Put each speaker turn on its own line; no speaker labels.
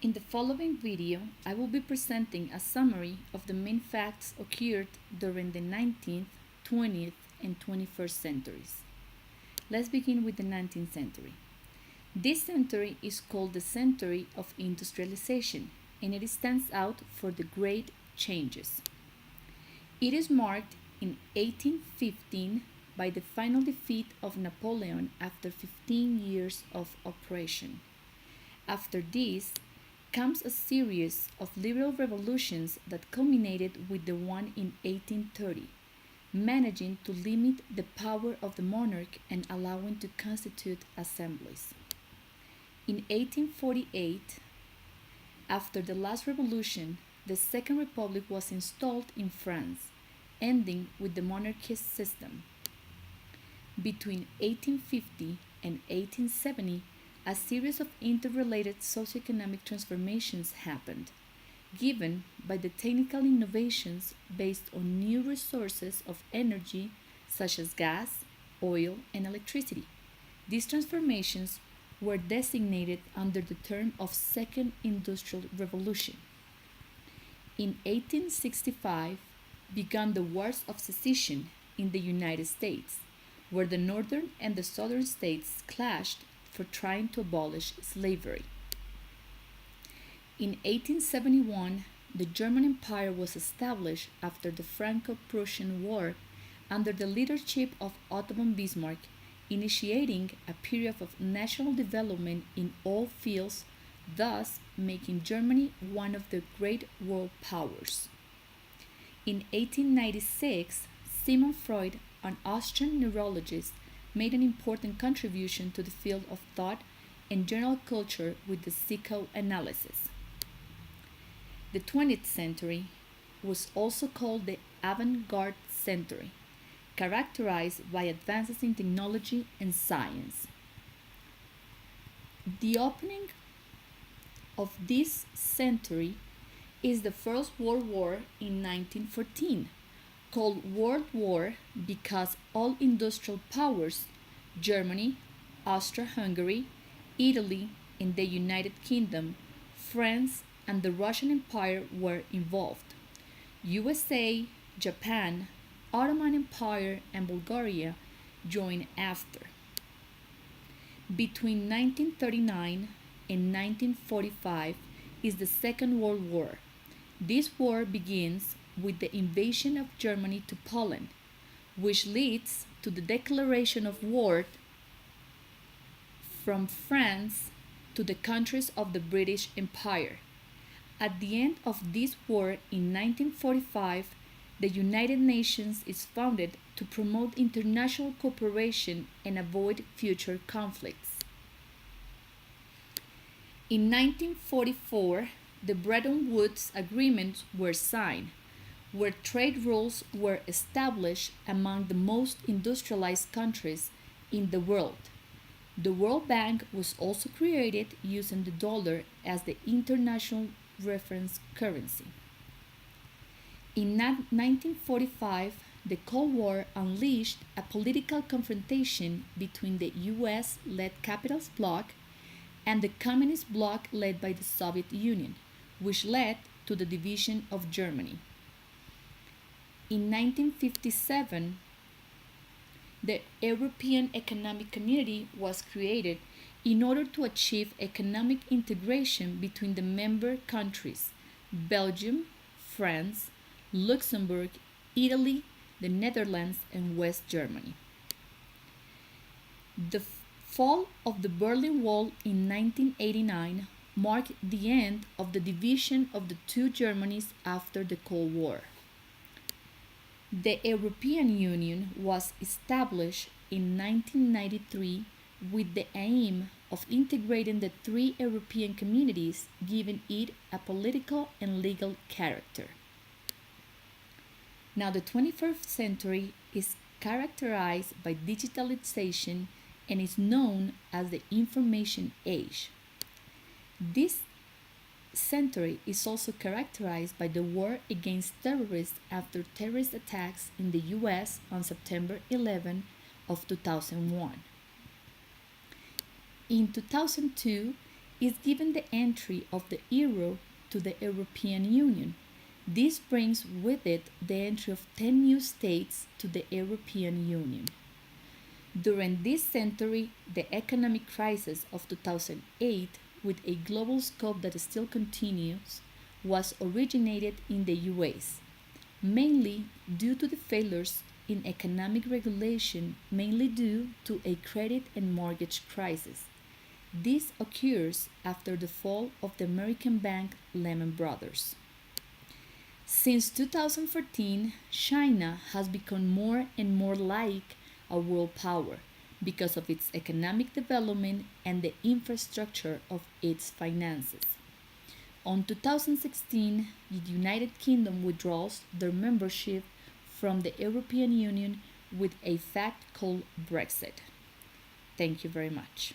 In the following video, I will be presenting a summary of the main facts occurred during the 19th, 20th, and 21st centuries. Let's begin with the 19th century. This century is called the century of industrialization, and it stands out for the great changes. It is marked in 1815 by the final defeat of Napoleon after 15 years of oppression. After this comes a series of liberal revolutions that culminated with the one in 1830, managing to limit the power of the monarch and allowing to constitute assemblies. In 1848, after the last revolution, the Second Republic was installed in France, ending with the monarchist system. Between 1850 and 1870, a series of interrelated socioeconomic transformations happened, given by the technical innovations based on new resources of energy such as gas, oil, and electricity. These transformations were designated under the term of Second Industrial Revolution. In 1865 began the Wars of Secession in the United States, where the northern and the southern states clashed for trying to abolish slavery. In 1871, the German Empire was established after the Franco-Prussian War under the leadership of Otto von Bismarck, initiating a period of national development in all fields, thus making Germany one of the great world powers. In 1896, Sigmund Freud, an Austrian neurologist, made an important contribution to the field of thought and general culture with the psychoanalysis. The 20th century was also called the avant-garde century, characterized by advances in technology and science. The opening of this century is the First World War in 1914, called World War because all industrial powers, Germany, Austria-Hungary, Italy, and the United Kingdom, France, and the Russian Empire were involved. USA, Japan, Ottoman Empire, and Bulgaria joined after. Between 1939 and 1945 is the Second World War. This war begins with the invasion of Germany to Poland, which leads to the declaration of war from France to the countries of the British Empire. At the end of this war in 1945, the United Nations is founded to promote international cooperation and avoid future conflicts. In 1944, the Bretton Woods agreements were signed, where trade rules were established among the most industrialized countries in the world. The World Bank was also created using the dollar as the international reference currency. In 1945, the Cold War unleashed a political confrontation between the US-led capitalist bloc and the communist bloc led by the Soviet Union, which led to the division of Germany. In 1957, the European Economic Community was created in order to achieve economic integration between the member countries, Belgium, France, Luxembourg, Italy, the Netherlands, and West Germany. The fall of the Berlin Wall in 1989 marked the end of the division of the two Germanys after the Cold War. The European Union was established in 1993 with the aim of integrating the three European communities, giving it a political and legal character. Now, the 21st century is characterized by digitalization and is known as the information age. This century is also characterized by the war against terrorists after terrorist attacks in the US on September 11 of 2001. In 2002, is given the entry of the euro to the European Union. This brings with it the entry of 10 new states to the European Union. During this century, the economic crisis of 2008, with a global scope that still continues, was originated in the US, mainly due to the failures in economic regulation, mainly due to a credit and mortgage crisis. This occurs after the fall of the American bank Lehman Brothers. Since 2014, China has become more and more like a world power because of its economic development and the infrastructure of its finances. On 2016, the United Kingdom withdraws their membership from the European Union with a fact called Brexit. Thank you very much.